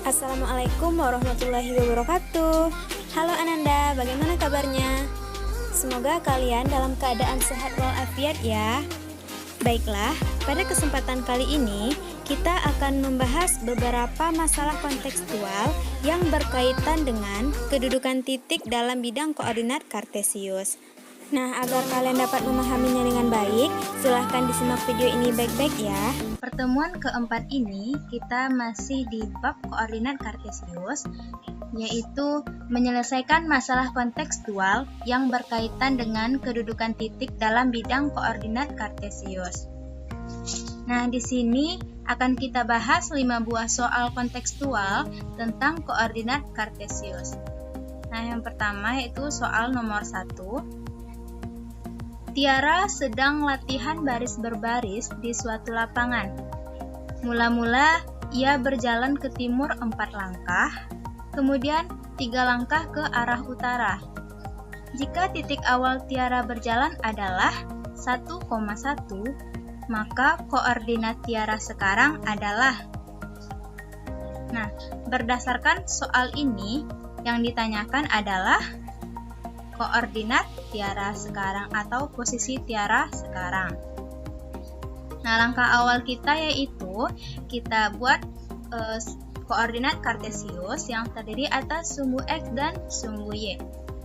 Assalamualaikum warahmatullahi wabarakatuh. Halo Ananda, bagaimana kabarnya? Semoga kalian dalam keadaan sehat walafiat ya. Baiklah, pada kesempatan kali ini kita akan membahas beberapa masalah kontekstual yang berkaitan dengan kedudukan titik dalam bidang koordinat kartesius. Nah, agar kalian dapat memahaminya dengan baik, silahkan disimak video ini baik-baik ya. Pertemuan keempat ini kita masih di bab koordinat kartesius, yaitu menyelesaikan masalah kontekstual yang berkaitan dengan kedudukan titik dalam bidang koordinat kartesius. Nah, di sini akan kita bahas 5 buah soal kontekstual tentang koordinat kartesius. Nah, yang pertama yaitu soal nomor 1. Tiara sedang latihan baris berbaris di suatu lapangan. Mula-mula ia berjalan ke timur 4 langkah, kemudian 3 langkah ke arah utara. Jika titik awal Tiara berjalan adalah 1,1, maka koordinat Tiara sekarang adalah. Nah, berdasarkan soal ini, yang ditanyakan adalah koordinat Tiara sekarang atau posisi Tiara sekarang. Nah, langkah awal kita yaitu kita buat koordinat kartesius yang terdiri atas sumbu X dan sumbu Y.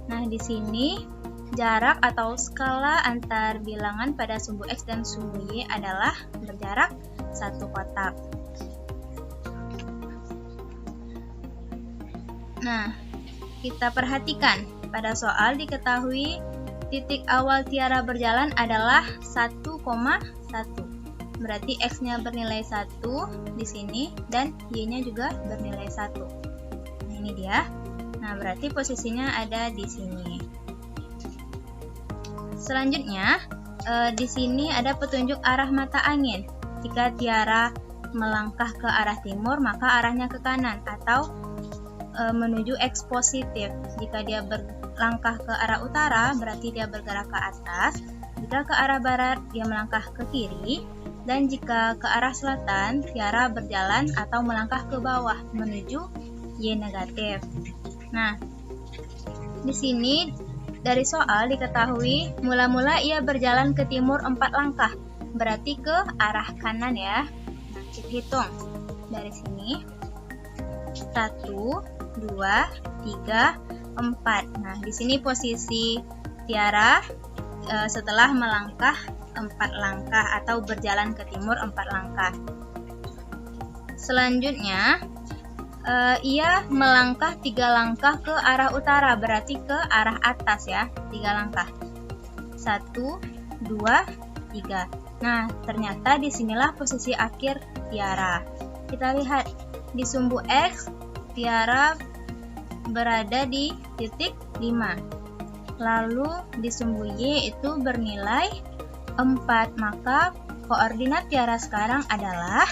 Nah, di sini jarak atau skala antar bilangan pada sumbu X dan sumbu Y adalah berjarak 1 kotak. Nah, kita perhatikan pada soal diketahui titik awal Tiara berjalan adalah 1,1. Berarti X-nya bernilai 1 di sini dan Y-nya juga bernilai 1. Nah, ini dia. Nah, berarti posisinya ada di sini. Selanjutnya, di sini ada petunjuk arah mata angin. Jika Tiara melangkah ke arah timur, maka arahnya ke kanan atau menuju X positif. Jika dia berlangkah ke arah utara, berarti dia bergerak ke atas. Jika ke arah barat, dia melangkah ke kiri. Dan jika ke arah selatan, Tiara berjalan atau melangkah ke bawah menuju Y negatif. Nah, di sini dari soal diketahui mula-mula ia berjalan ke timur 4 langkah, berarti ke arah kanan ya. Nah, kita hitung dari sini. 1, 2, 3, 4. Nah, di sini posisi Tiara setelah melangkah 4 langkah atau berjalan ke timur 4 langkah. Selanjutnya, ia melangkah 3 langkah ke arah utara, berarti ke arah atas ya, 3 langkah. 1, 2, 3. Nah, ternyata disinilah posisi akhir Tiara. Kita lihat di sumbu X, Tiara berada di titik 5. Lalu di sumbu Y itu bernilai 4, maka koordinat Tiara sekarang adalah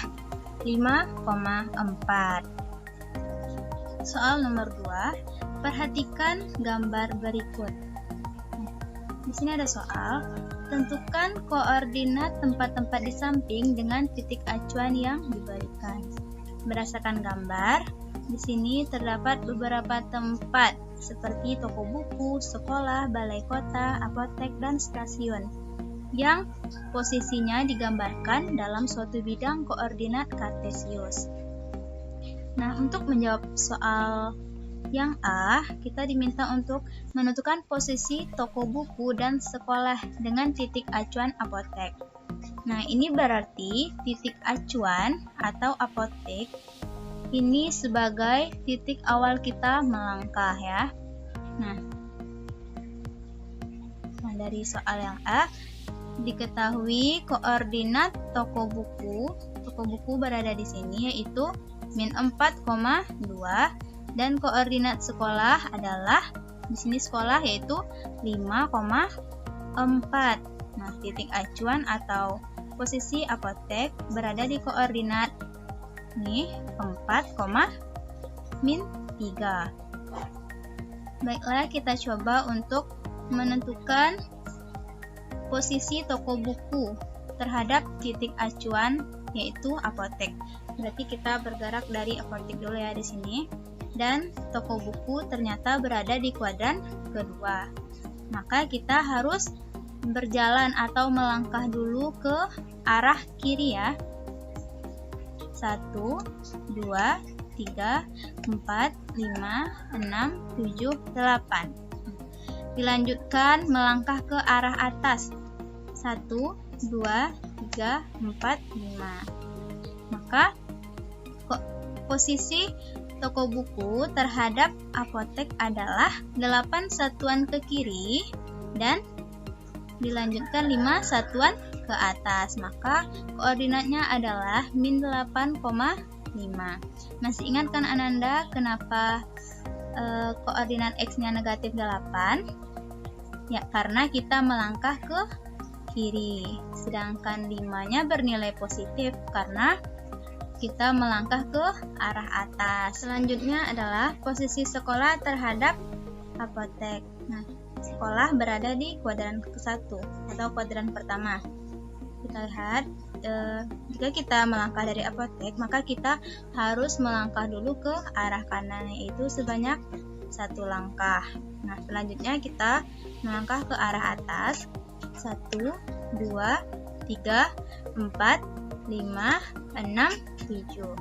5,4. Soal nomor 2, perhatikan gambar berikut. Di sini ada soal, tentukan koordinat tempat-tempat di samping dengan titik acuan yang diberikan. Berdasarkan gambar, di sini terdapat beberapa tempat seperti toko buku, sekolah, balai kota, apotek, dan stasiun yang posisinya digambarkan dalam suatu bidang koordinat kartesius. Nah, untuk menjawab soal yang A, kita diminta untuk menentukan posisi toko buku dan sekolah dengan titik acuan apotek. Nah, ini berarti titik acuan atau apotek ini sebagai titik awal kita melangkah ya. Nah, dari soal yang A, diketahui koordinat toko buku berada di sini yaitu -4,2 dan koordinat sekolah adalah di sini sekolah yaitu 5,4. Nah, titik acuan atau posisi apotek berada di koordinat ini 4,-3. Baiklah, kita coba untuk menentukan posisi toko buku terhadap titik acuan yaitu apotek. Berarti kita bergerak dari apotek dulu ya di sini. Dan toko buku ternyata berada di kuadran kedua. Maka kita harus berjalan atau melangkah dulu ke arah kiri ya. 1, 2, 3, 4, 5, 6, 7, 8. Dilanjutkan melangkah ke arah atas. 1, 2, 3, 4, 5. Maka posisi toko buku terhadap apotek adalah 8 satuan ke kiri dan dilanjutkan 5 satuan ke atas. Maka koordinatnya adalah min 8,5. Masih ingat kan Ananda kenapa koordinat X-nya negatif 8? Ya, karena kita melangkah ke kiri. Sedangkan 5-nya bernilai positif karena kita melangkah ke arah atas. Selanjutnya adalah posisi sekolah terhadap apotek. Nah, sekolah berada di kuadran ke-1 atau kuadran pertama. Kita lihat, jika kita melangkah dari apotek, maka kita harus melangkah dulu ke arah kanan, yaitu sebanyak 1 langkah. Nah, selanjutnya kita melangkah ke arah atas. 1, 2, 3, 4, 5, 6, 7.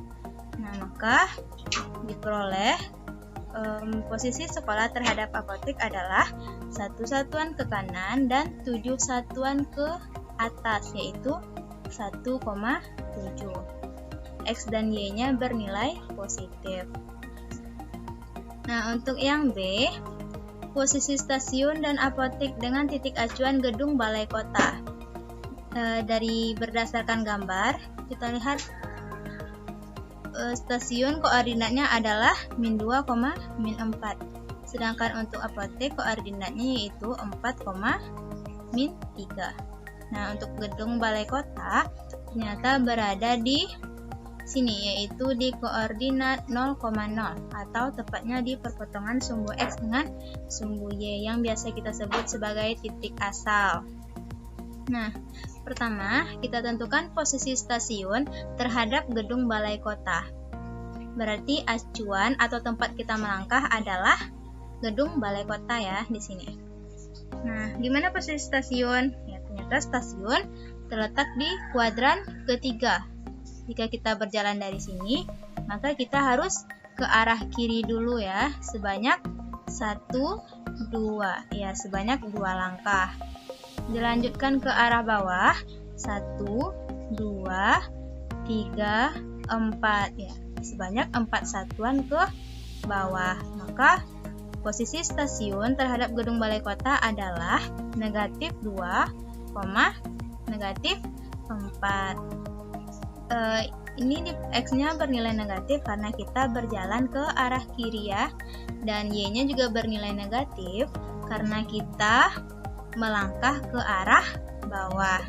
Nah, maka diperoleh posisi sekolah terhadap apotek adalah 1 satuan ke kanan dan 7 satuan ke atas, yaitu 1,7. X dan Y-nya bernilai positif. Nah, untuk yang B, posisi stasiun dan apotek dengan titik acuan gedung balai kota. Dari berdasarkan gambar, kita lihat stasiun koordinatnya adalah min 2, min 4. Sedangkan untuk apotek koordinatnya yaitu 4, min 3. Nah, untuk gedung balai kota ternyata berada di sini, yaitu di koordinat 0,0 atau tepatnya di perpotongan sumbu X dengan sumbu Y yang biasa kita sebut sebagai titik asal. Nah, pertama kita tentukan posisi stasiun terhadap gedung balai kota. Berarti acuan atau tempat kita melangkah adalah gedung balai kota ya di sini. Nah, gimana posisi stasiun? Ya, ternyata stasiun terletak di kuadran ketiga. Jika kita berjalan dari sini, maka kita harus ke arah kiri dulu ya, sebanyak 1, 2. Ya, sebanyak 2 langkah. Dilanjutkan ke arah bawah, 1, 2, 3, 4. Ya, sebanyak 4 satuan ke bawah. Maka posisi stasiun terhadap gedung balai kota adalah negatif 2, negatif 4. Ini X-nya bernilai negatif karena kita berjalan ke arah kiri ya, dan Y-nya juga bernilai negatif karena kita melangkah ke arah bawah.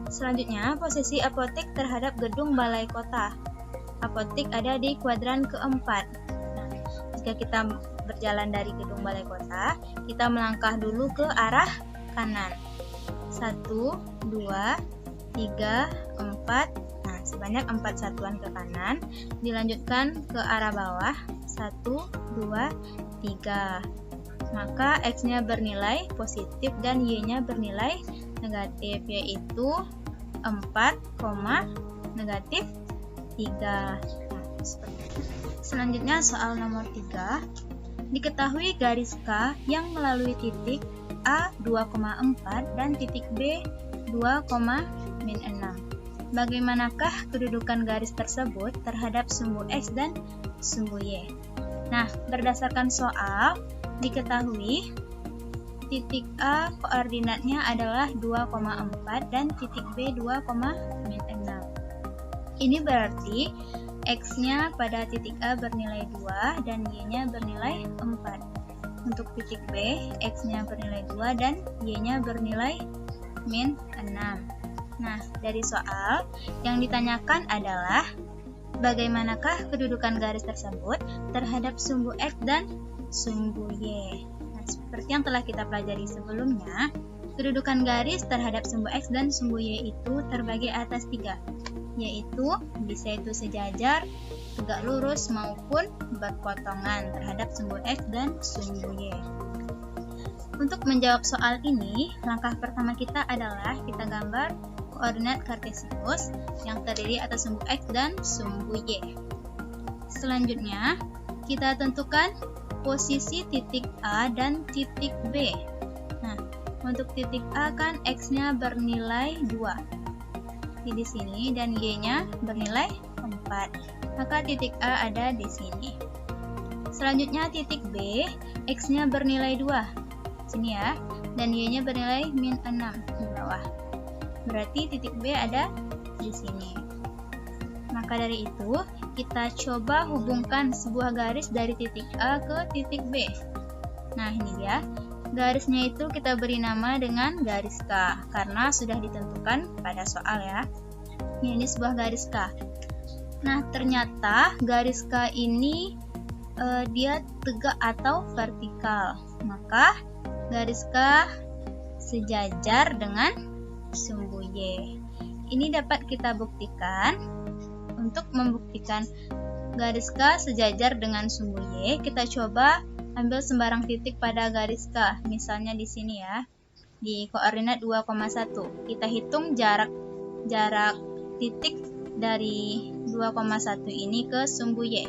Selanjutnya, posisi apotek terhadap gedung balai kota. Apotek ada di kuadran keempat. Nah, jika kita berjalan dari gedung balai kota, kita melangkah dulu ke arah kanan. 1, 2, 3, 4. Nah, sebanyak 4 satuan ke kanan. Dilanjutkan ke arah bawah. 1, 2, 3. Maka X-nya bernilai positif dan Y-nya bernilai negatif, yaitu 4, negatif 3. Nah, selanjutnya soal nomor 3. Diketahui garis K yang melalui titik A 2,4 dan titik B 2,-6. Bagaimanakah kedudukan garis tersebut terhadap sumbu X dan sumbu Y? Nah, berdasarkan soal, diketahui titik A koordinatnya adalah 2,4 dan titik B 2,-6. Ini berarti X-nya pada titik A bernilai 2 dan Y-nya bernilai 4. Untuk titik B, X-nya bernilai 2 dan Y-nya bernilai -6. Nah, dari soal yang ditanyakan adalah bagaimanakah kedudukan garis tersebut terhadap sumbu X dan sumbu Y. Nah, seperti yang telah kita pelajari sebelumnya, kedudukan garis terhadap sumbu X dan sumbu Y itu terbagi atas 3. yaitu bisa itu sejajar, tegak lurus maupun berpotongan terhadap sumbu X dan sumbu Y. Untuk menjawab soal ini, langkah pertama kita adalah kita gambar koordinat kartesius yang terdiri atas sumbu X dan sumbu Y. Selanjutnya, kita tentukan posisi titik A dan titik B. Nah, untuk titik A kan X-nya bernilai 2 di sini dan Y-nya bernilai 4. Maka titik A ada di sini. Selanjutnya titik B, X-nya bernilai 2 sini ya, dan Y-nya bernilai -6 di bawah. Berarti titik B ada di sini. Maka dari itu, kita coba hubungkan sebuah garis dari titik A ke titik B. Nah, ini dia. Garisnya itu kita beri nama dengan garis K, karena sudah ditentukan pada soal ya. Ini sebuah garis K. Nah, ternyata garis K ini dia tegak atau vertikal. Maka garis K sejajar dengan sumbu Y. Ini dapat kita buktikan. Untuk membuktikan garis K sejajar dengan sumbu Y, kita coba ambil sembarang titik pada garis K. Misalnya di sini ya, di koordinat 2,1. Kita hitung jarak titik dari 2,1 ini ke sumbu Y.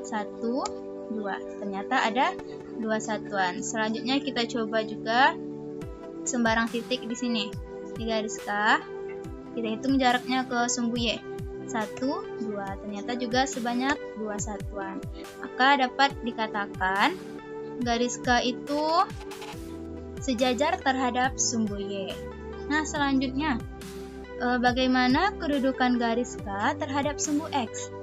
1, 2. Ternyata ada 2 satuan. Selanjutnya kita coba juga sembarang titik di sini. Di garis K, kita hitung jaraknya ke sumbu Y. 1, 2. Ternyata juga sebanyak 2 satuan. Maka dapat dikatakan garis K itu sejajar terhadap sumbu Y. Nah, selanjutnya bagaimana kedudukan garis K terhadap sumbu X?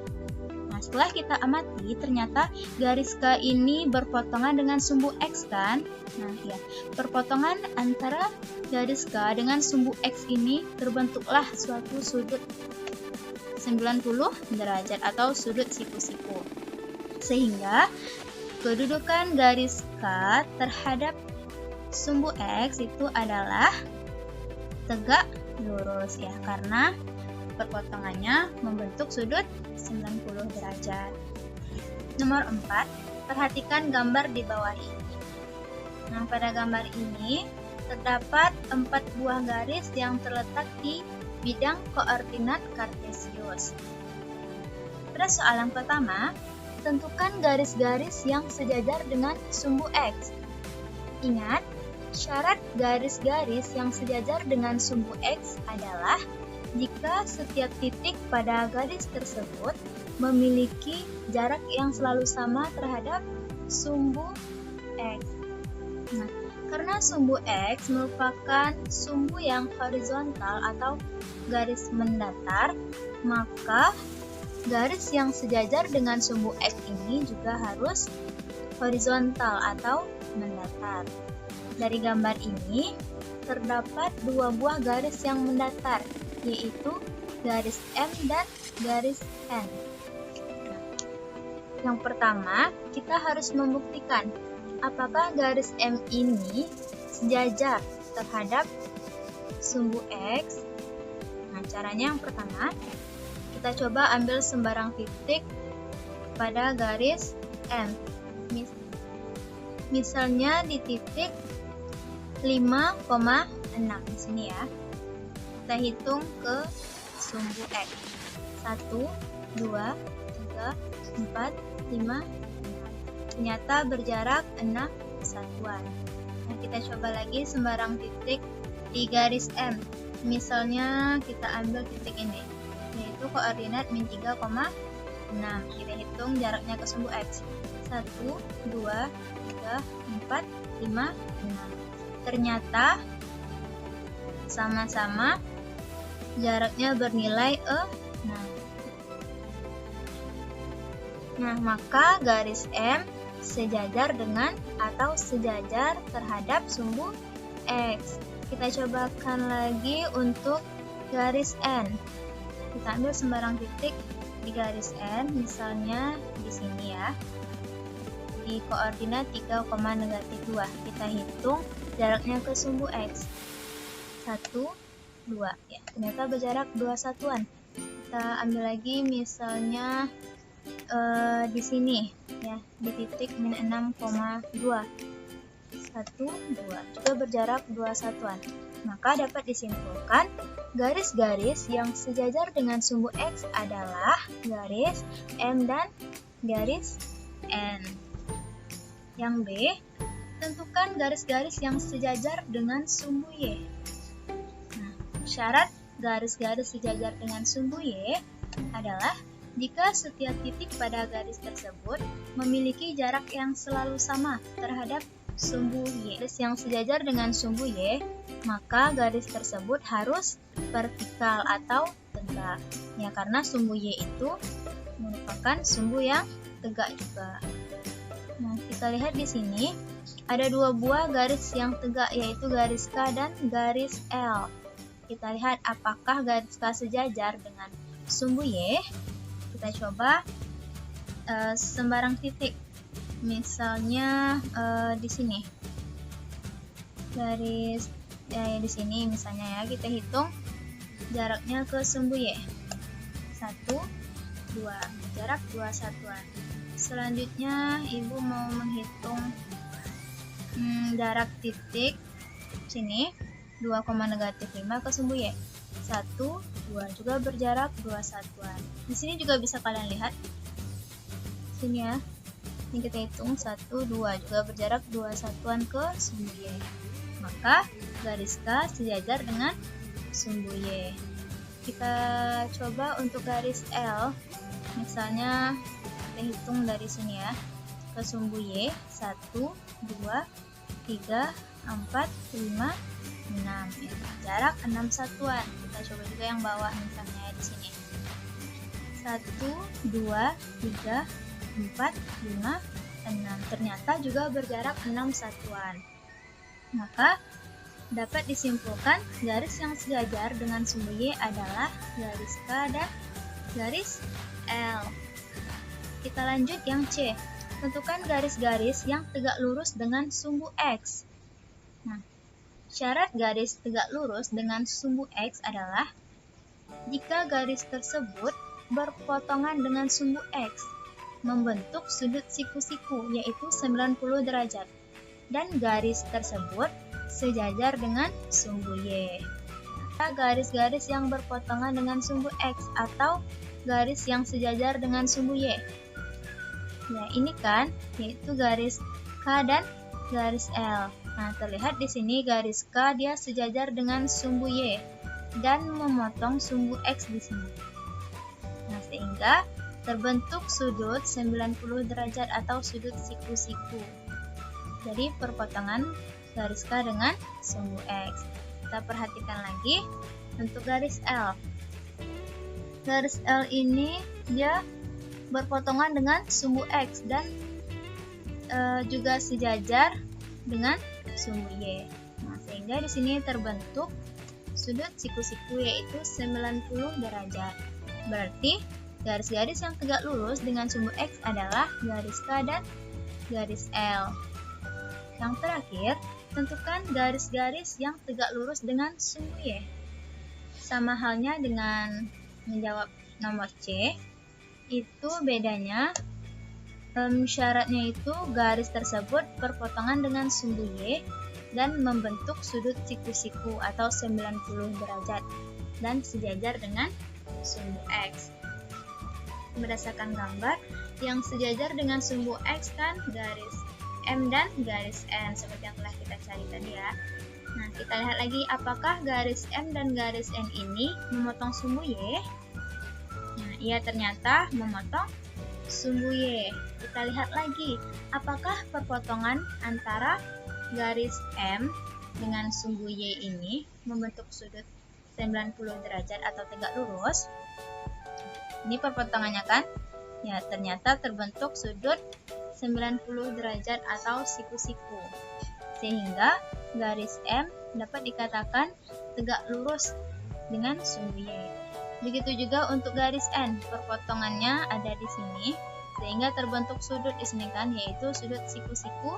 Nah, setelah kita amati, ternyata garis K ini berpotongan dengan sumbu X kan? Nah, ya, perpotongan antara garis K dengan sumbu X ini terbentuklah suatu sudut 90 derajat atau sudut siku-siku. Sehingga kedudukan garis K terhadap sumbu X itu adalah tegak lurus ya, karena perpotongannya membentuk sudut 90 derajat. Nomor 4, perhatikan gambar di bawah ini. Nah, pada gambar ini terdapat 4 buah garis yang terletak di bidang koordinat kartesius. Pada soal yang pertama, tentukan garis-garis yang sejajar dengan sumbu X. Ingat, syarat garis-garis yang sejajar dengan sumbu X adalah jika setiap titik pada garis tersebut memiliki jarak yang selalu sama terhadap sumbu X. Nah, karena sumbu X merupakan sumbu yang horizontal atau garis mendatar, maka garis yang sejajar dengan sumbu X ini juga harus horizontal atau mendatar. Dari gambar ini, terdapat 2 buah garis yang mendatar, yaitu garis M dan garis N. Yang pertama, kita harus membuktikan apakah garis M ini sejajar terhadap sumbu X. Nah, caranya yang pertama, kita coba ambil sembarang titik pada garis M. Misalnya di titik 5,6 di sini ya. Kita hitung ke sumbu X. 1, 2, 3, 4, 5, 6. Ternyata berjarak 6 satuan. Nah, kita coba lagi sembarang titik di garis M. Misalnya kita ambil titik ini, yaitu koordinat -3,6. Kita hitung jaraknya ke sumbu X. 1, 2, 3, 4, 5, 6. Ternyata sama-sama jaraknya bernilai 6. Nah, maka garis M sejajar dengan atau sejajar terhadap sumbu X. Kita cobakan lagi untuk garis N. Kita ambil sembarang titik di garis N, misalnya di sini ya, di koordinat 3,-2. Kita hitung jaraknya ke sumbu X. 1, 2 ya, ternyata berjarak 2 satuan. kita ambil lagi misalnya di sini ya, di titik min 6,2. 1, 2 juga berjarak 2 satuan. Maka dapat disimpulkan garis-garis yang sejajar dengan sumbu X adalah garis M dan garis N. Yang B, tentukan garis-garis yang sejajar dengan sumbu Y. Nah, syarat garis-garis sejajar dengan sumbu Y adalah jika setiap titik pada garis tersebut memiliki jarak yang selalu sama terhadap sumbu Y. Garis yang sejajar dengan sumbu Y, maka garis tersebut harus vertikal atau tegak. Ya, karena sumbu Y itu merupakan sumbu yang tegak juga. Nah, kita lihat di sini ada dua buah garis yang tegak, yaitu garis K dan garis L. Kita lihat apakah garis K sejajar dengan sumbu Y. Kita coba sembarang titik. Misalnya di sini. Garis di sini misalnya ya, kita hitung jaraknya ke sumbu Y. 1, 2, jarak 2 satuan. Selanjutnya ibu mau menghitung jarak titik sini 2,-5 ke sumbu Y. 1, 2 juga berjarak 2 satuan. Di sini juga bisa kalian lihat. Sini ya. Ini kita hitung 1, 2 juga berjarak 2 satuan ke sumbu Y. Maka garis K sejajar dengan sumbu Y. Kita coba untuk garis L. Misalnya kita hitung dari sini ya, ke sumbu Y 1, 2, 3, 4, 5, 6 ya. Jarak 6 satuan. Kita coba juga yang bawah misalnya di sini. 1, 2, 3, 4, 5, 6. Ternyata juga berjarak 6 satuan. Maka dapat disimpulkan garis yang sejajar dengan sumbu Y adalah garis K dan garis L. Kita lanjut yang C. Tentukan garis-garis yang tegak lurus dengan sumbu X. Nah, syarat garis tegak lurus dengan sumbu X adalah jika garis tersebut berpotongan dengan sumbu X, membentuk sudut siku-siku yaitu 90 derajat, dan garis tersebut sejajar dengan sumbu Y. Garis-garis yang berpotongan dengan sumbu X atau garis yang sejajar dengan sumbu Y. Ya, ini kan, yaitu garis K dan garis L. Nah, terlihat di sini garis K dia sejajar dengan sumbu Y dan memotong sumbu X di sini. Nah, sehingga terbentuk sudut 90 derajat atau sudut siku-siku. Jadi, perpotongan garis K dengan sumbu X. Kita perhatikan lagi untuk garis L. Garis L ini dia berpotongan dengan sumbu X dan juga sejajar dengan sumbu Y. Nah, sehingga di sini terbentuk sudut siku-siku yaitu 90 derajat. Berarti garis-garis yang tegak lurus dengan sumbu X adalah garis K dan garis L. Yang terakhir, tentukan garis-garis yang tegak lurus dengan sumbu Y. Sama halnya dengan menjawab nomor C, itu bedanya syaratnya itu garis tersebut berpotongan dengan sumbu Y dan membentuk sudut siku-siku atau 90 derajat dan sejajar dengan sumbu X. Berdasarkan gambar, yang sejajar dengan sumbu X kan garis M dan garis N seperti yang telah kita cari tadi ya. Nah, kita lihat lagi apakah garis M dan garis N ini memotong sumbu Y. Nah, ia ternyata memotong sumbu Y. Kita lihat lagi, apakah perpotongan antara garis M dengan sumbu Y ini membentuk sudut 90 derajat atau tegak lurus? Ini perpotongannya kan? Ya, ternyata terbentuk sudut 90 derajat atau siku-siku. Sehingga garis M dapat dikatakan tegak lurus dengan sumbu Y. Begitu juga untuk garis N, perpotongannya ada di sini, sehingga terbentuk sudut di sini kan, yaitu sudut siku-siku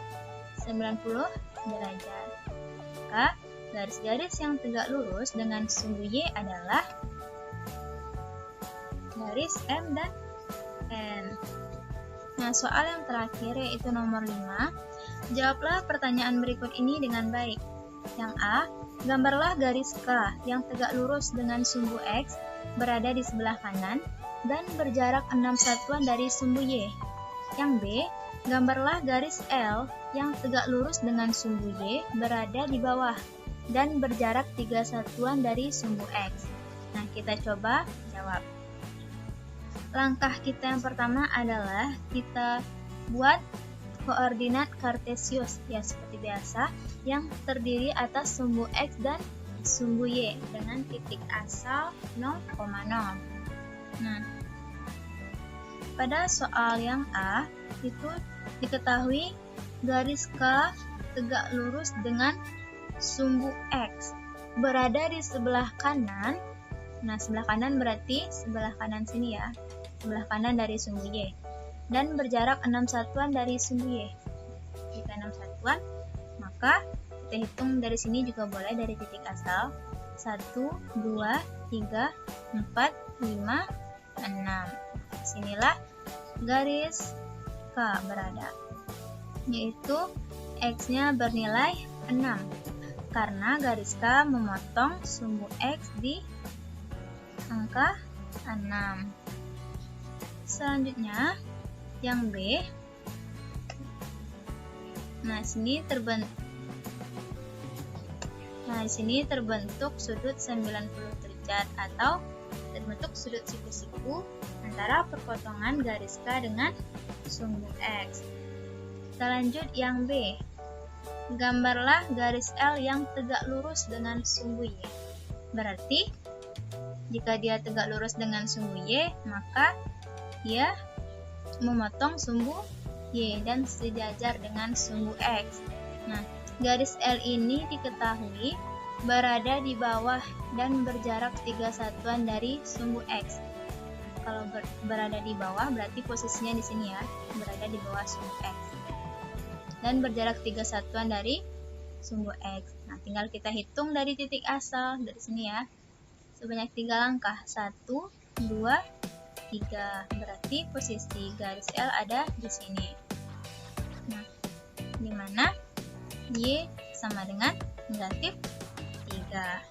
90 derajat. Maka garis-garis yang tegak lurus dengan sumbu Y adalah garis M dan N. Nah, soal yang terakhir yaitu nomor 5. Jawablah pertanyaan berikut ini dengan baik. Yang A, gambarlah garis K yang tegak lurus dengan sumbu X berada di sebelah kanan dan berjarak 6 satuan dari sumbu Y. Yang B, gambarlah garis L yang tegak lurus dengan sumbu Y berada di bawah dan berjarak 3 satuan dari sumbu X. Nah, kita coba jawab. Langkah kita yang pertama adalah kita buat koordinat kartesius, ya seperti biasa, yang terdiri atas sumbu X dan sumbu Y dengan titik asal 0,0. Nah, pada soal yang A, itu diketahui garis K tegak lurus dengan sumbu X berada di sebelah kanan. Nah, sebelah kanan berarti sebelah kanan sini ya, sebelah kanan dari sumbu Y, dan berjarak 6 satuan dari sumbu Y. Jika 6 satuan, maka kita hitung dari sini juga boleh dari titik asal 1, 2, 3, 4, 5, 6. Sinilah garis K berada, yaitu X-nya bernilai 6 karena garis K memotong sumbu X di angka 6. Selanjutnya yang B. Nah, sini terbentuk sudut 90 derajat atau terbentuk sudut siku-siku antara perpotongan garis K dengan sumbu X. Kita lanjut yang B. Gambarlah garis L yang tegak lurus dengan sumbu Y. Berarti jika dia tegak lurus dengan sumbu Y, maka dia memotong sumbu Y dan sejajar dengan sumbu X. Nah, garis L ini diketahui berada di bawah dan berjarak 3 satuan dari sumbu X. Kalau berada di bawah berarti posisinya di sini ya, berada di bawah sumbu X. Dan berjarak 3 satuan dari sumbu X. Nah, tinggal kita hitung dari titik asal dari sini ya. Sebanyak 3 langkah, 1, 2, 3. Berarti posisi garis L ada di sini. Nah, di mana Y sama dengan negatif 3.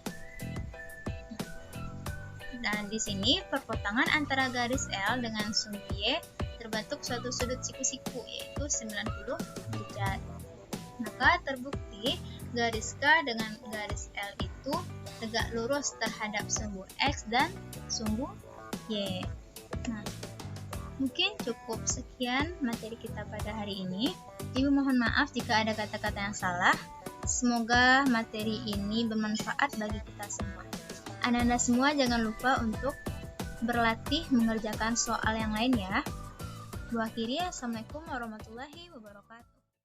Dan di sini perpotongan antara garis L dengan sumbu Y terbentuk suatu sudut siku-siku, yaitu 90 derajat. Maka terbukti garis K dengan garis L itu tegak lurus terhadap sumbu X dan sumbu Y. Nah, mungkin cukup sekian materi kita pada hari ini. Ibu mohon maaf jika ada kata-kata yang salah. Semoga materi ini bermanfaat bagi kita semua. Anda semua jangan lupa untuk berlatih mengerjakan soal yang lain ya. Gua akhiri, assalamualaikum warahmatullahi wabarakatuh.